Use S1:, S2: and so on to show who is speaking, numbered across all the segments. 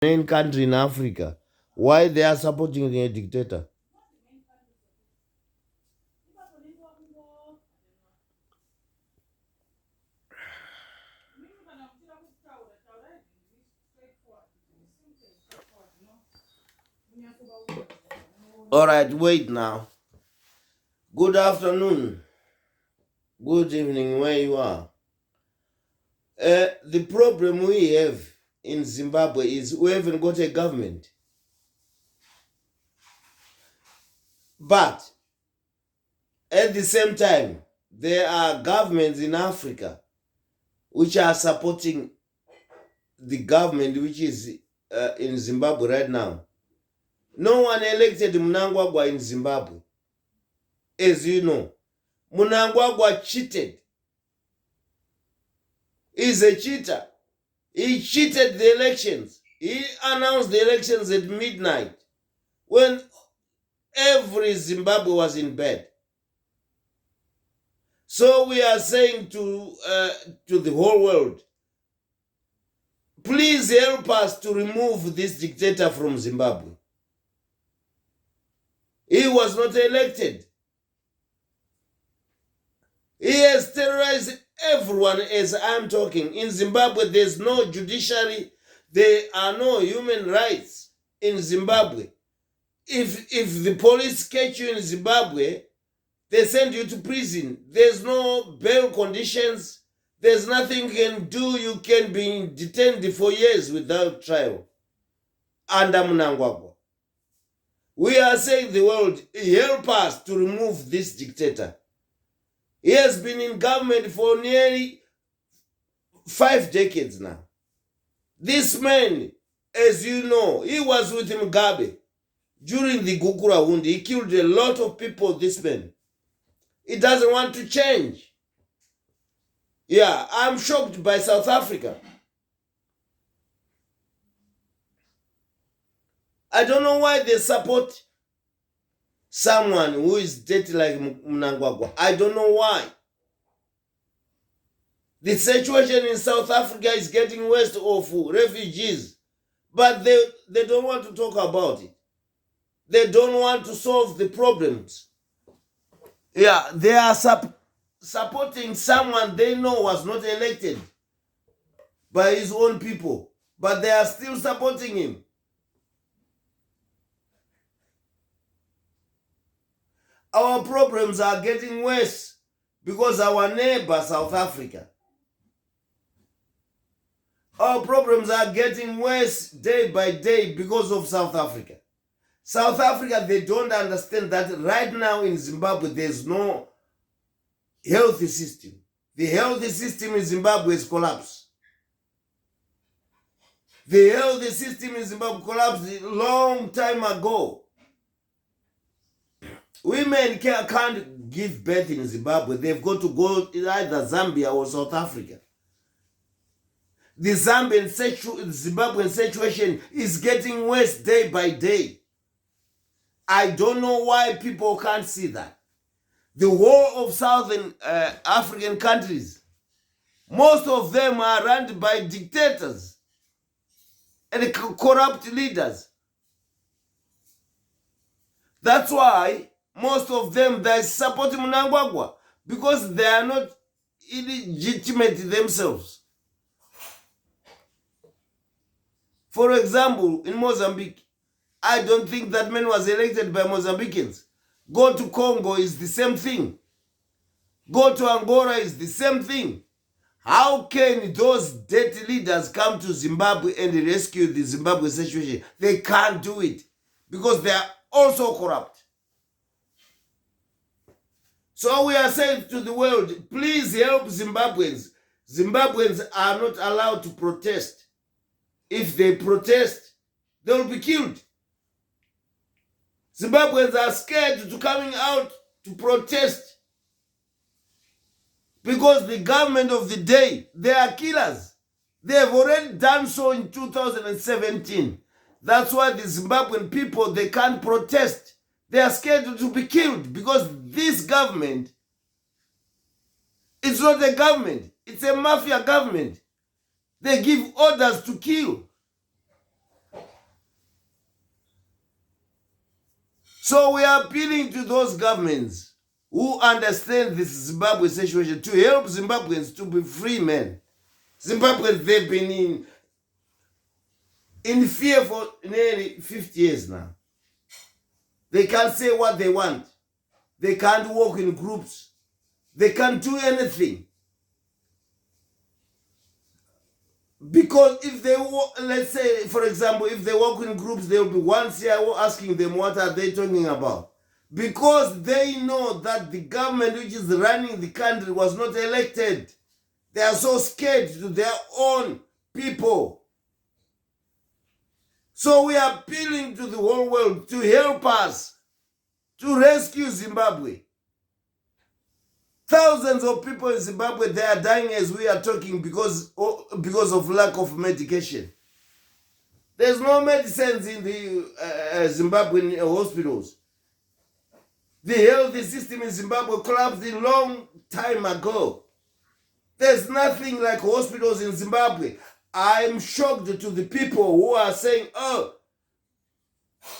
S1: main country in Africa, why they are supporting a dictator? All right, wait now. Good afternoon. Good evening, where you are. The problem we have in Zimbabwe is we haven't got a government. But at the same time, there are governments in Africa which are supporting the government which is in Zimbabwe right now. No one elected Mnangagwa in Zimbabwe. As you know, Mnangagwa cheated. He's a cheater. He cheated the elections. He announced the elections at midnight when every Zimbabwe was in bed. So we are saying to the whole world, please help us to remove this dictator from Zimbabwe. He was not elected. He has terrorized everyone as I'm talking. In Zimbabwe, there's no judiciary. There are no human rights in Zimbabwe. If the police catch you in Zimbabwe, they send you to prison. There's no bail conditions. There's nothing you can do. You can be detained for years without trial. Under Mnangagwa. We are saying the world, help us to remove this dictator. He has been in government for nearly 5 decades now. This man, as you know, he was with Mugabe during the Gukura Hundi. He killed a lot of people, this man. He doesn't want to change. Yeah, I'm shocked by South Africa. I don't know why they support someone who is dirty like Mnangagwa. I don't know why. The situation in South Africa is getting worse of refugees, but they don't want to talk about it. They don't want to solve the problems. Yeah, they are supporting someone they know was not elected by his own people, but they are still supporting him. Our problems are getting worse because our neighbor, South Africa. Our problems are getting worse day by day because of South Africa. South Africa, they don't understand that right now in Zimbabwe, there's no healthy system. The healthy system in Zimbabwe has collapsed. The healthy system in Zimbabwe collapsed a long time ago. Women can't give birth in Zimbabwe. They've got to go either Zambia or South Africa. The Zimbabwean situation is getting worse day by day. I don't know why people can't see that. The whole of Southern African countries, most of them are run by dictators and corrupt leaders. That's why most of them, they support Mnangagwa because they are not illegitimate themselves. For example, in Mozambique, I don't think that man was elected by Mozambicans. Go to Congo is the same thing. Go to Angola is the same thing. How can those dirty leaders come to Zimbabwe and rescue the Zimbabwe situation? They can't do it because they are also corrupt. So we are saying to the world, please help Zimbabweans. Zimbabweans are not allowed to protest. If they protest, they will be killed. Zimbabweans are scared to coming out to protest because the government of the day, they are killers. They have already done so in 2017. That's why the Zimbabwean people, they can't protest. They are scared to be killed because this government, it's not a government. It's a mafia government. They give orders to kill. So we are appealing to those governments who understand this Zimbabwe situation to help Zimbabweans to be free men. Zimbabweans, they've been in fear for nearly 50 years now. They can't say what they want. They can't walk in groups. They can't do anything. Because if they, let's say, for example, if they walk in groups, there will be one CIO asking them what are they talking about. Because they know that the government which is running the country was not elected. They are so scared to their own people. So we are appealing to the whole world to help us to rescue Zimbabwe. Thousands of people in Zimbabwe, they are dying as we are talking because of lack of medication. There's no medicines in the Zimbabwean hospitals. The health system in Zimbabwe collapsed a long time ago. There's nothing like hospitals in Zimbabwe. I'm shocked to the people who are saying, oh,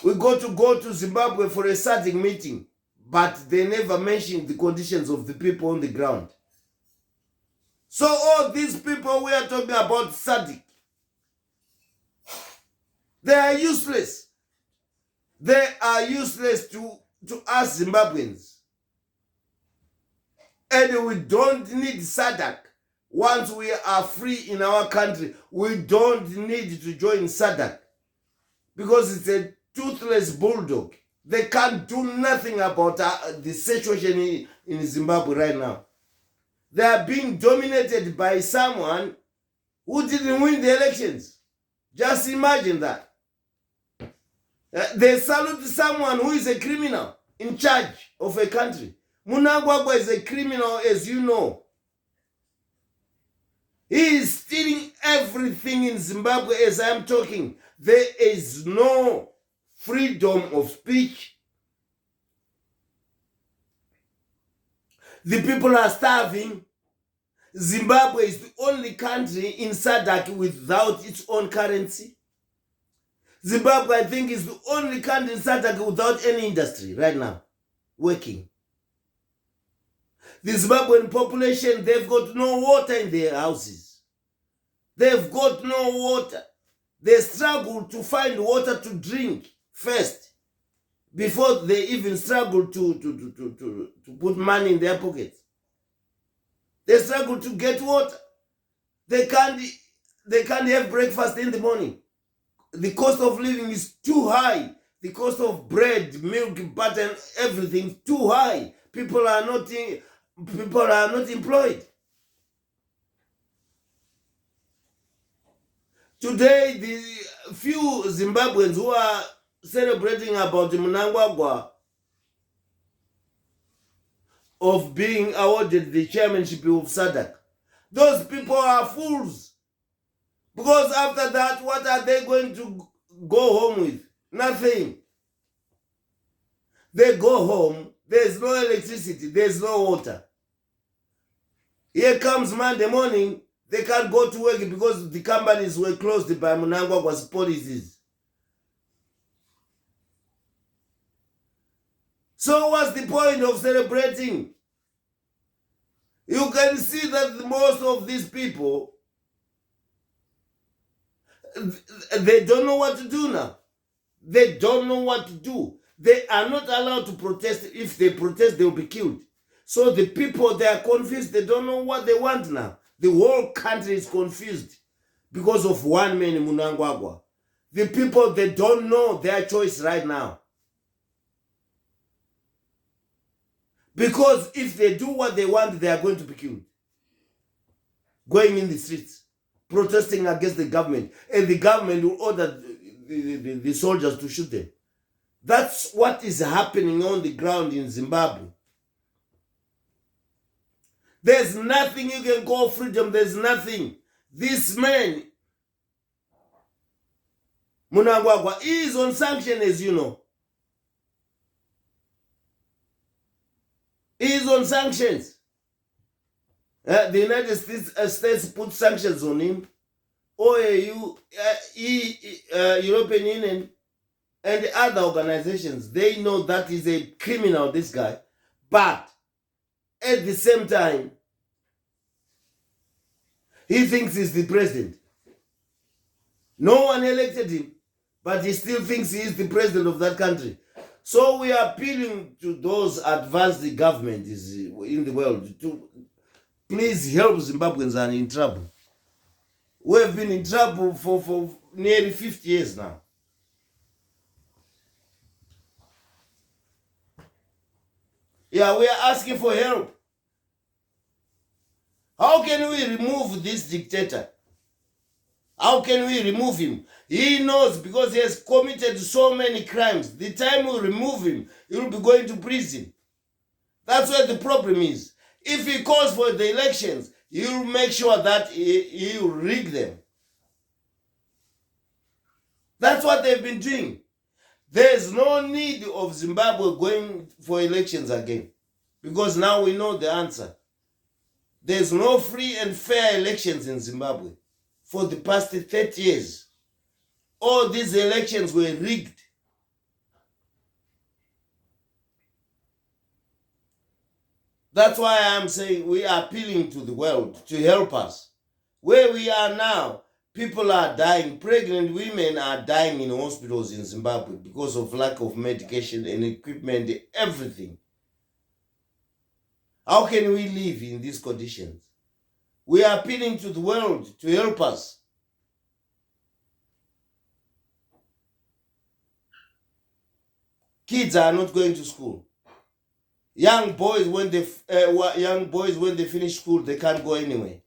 S1: we got to go to Zimbabwe for a SADC meeting. But they never mentioned the conditions of the people on the ground. So all these people we are talking about SADC, they are useless. They are useless to us Zimbabweans. And we don't need SADC. Once we are free in our country, we don't need to join SADC. Because it's a toothless bulldog. They can't do nothing about the situation in Zimbabwe right now. They are being dominated by someone who didn't win the elections. Just imagine that. They salute someone who is a criminal in charge of a country. Mnangagwa is a criminal, as you know. He is stealing everything in Zimbabwe as I'm talking. There is no freedom of speech. The people are starving. Zimbabwe is the only country in SADC without its own currency. Zimbabwe, I think, is the only country in SADC without any industry right now working. The Zimbabwean population, they've got no water in their houses. They've got no water. They struggle to find water to drink first before they even struggle to put money in their pockets. They struggle to get water. They can't have breakfast in the morning. The cost of living is too high. The cost of bread, milk, butter, and everything too high. People are not employed. Today, the few Zimbabweans who are celebrating about Mnangagwa of being awarded the chairmanship of SADC, those people are fools. Because after that, what are they going to go home with? Nothing. They go home, there's no electricity, there's no water. Here comes Monday morning, they can't go to work because the companies were closed by Mnangagwa's policies. So what's the point of celebrating? You can see that most of these people, they don't know what to do now. They don't know what to do. They are not allowed to protest. If they protest, they will be killed. So the people, they are confused. They don't know what they want now. The whole country is confused because of one man, Mnangagwa. The people, they don't know their choice right now. Because if they do what they want, they are going to be killed. Going in the streets, protesting against the government. And the government will order the soldiers to shoot them. That's what is happening on the ground in Zimbabwe. There's nothing you can call freedom. There's nothing. This man, Mnangagwa, is on sanction, as you know. He is on sanctions. The United States put sanctions on him. OAU, European Union, and other organizations, they know that is a criminal, this guy. But at the same time, he thinks he's the president. No one elected him, but he still thinks he is the president of that country. So we are appealing to those advanced governments in the world to please help Zimbabweans are in trouble. We have been in trouble for nearly 50 years now. Yeah, we are asking for help. How can we remove this dictator? How can we remove him? He knows because he has committed so many crimes. The time we remove him, he will be going to prison. That's where the problem is. If he calls for the elections, he will make sure that he will rig them. That's what they've been doing. There's no need of Zimbabwe going for elections again, because now we know the answer. There's no free and fair elections in Zimbabwe. For the past 30 years, all these elections were rigged. That's why I'm saying we are appealing to the world to help us. Where we are now, people are dying. Pregnant women are dying in hospitals in Zimbabwe because of lack of medication and equipment, everything. How can we live in these conditions? We are appealing to the world to help us. Kids are not going to school. Young boys, when they finish school, they can't go anywhere.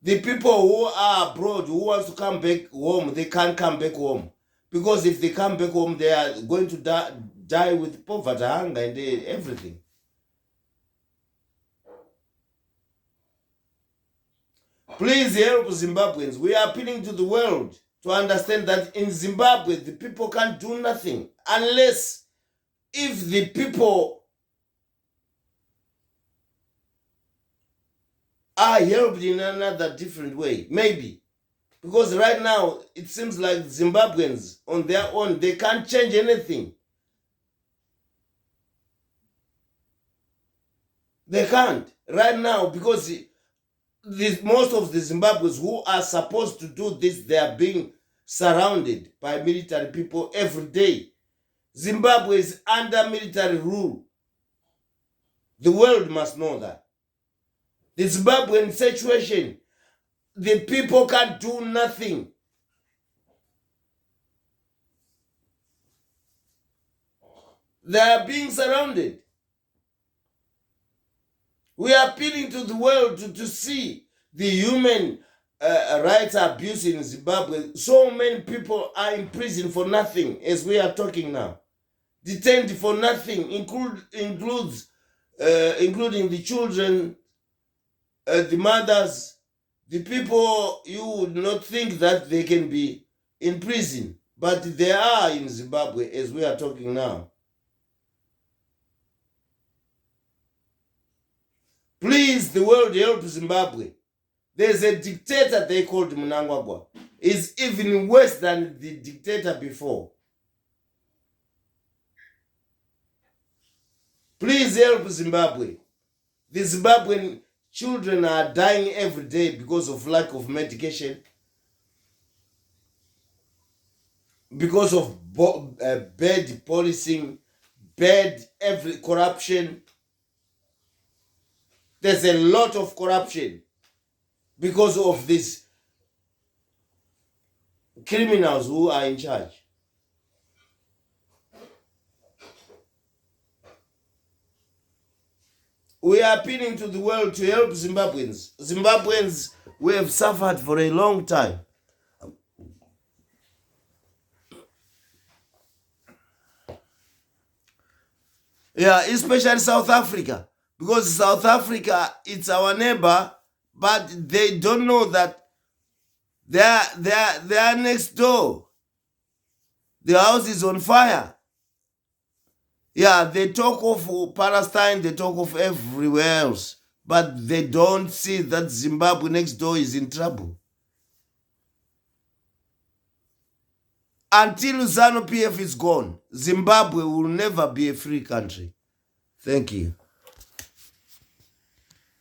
S1: The people who are abroad, who wants to come back home, they can't come back home. Because if they come back home, they are going to die with poverty, hunger, and everything. Please help Zimbabweans. We are appealing to the world to understand that in Zimbabwe, the people can't do nothing unless if the people are helped in another different way, maybe. Because right now, it seems like Zimbabweans on their own, they can't change anything. They can't right now because most of the Zimbabweans who are supposed to do this, they are being surrounded by military people every day. Zimbabwe is under military rule. The world must know that. The Zimbabwean situation, the people can't do nothing. They are being surrounded. We are appealing to the world to see the human rights abuse in Zimbabwe. So many people are in prison for nothing as we are talking now. Detained for nothing, including the children, the mothers, the people you would not think that they can be in prison. But they are in Zimbabwe as we are talking now. Please, the world help Zimbabwe. There's a dictator they called Mnangagwa. He's even worse than the dictator before. Please help Zimbabwe. The Zimbabwean children are dying every day because of lack of medication, because of bad policing, bad corruption. There's a lot of corruption because of these criminals who are in charge. We are appealing to the world to help Zimbabweans. Zimbabweans, we have suffered for a long time. Yeah, especially South Africa. Because South Africa, it's our neighbor, but they don't know that they are next door. The house is on fire. Yeah, they talk of Palestine, they talk of everywhere else, but they don't see that Zimbabwe next door is in trouble. Until ZANU-PF is gone, Zimbabwe will never be a free country. Thank you.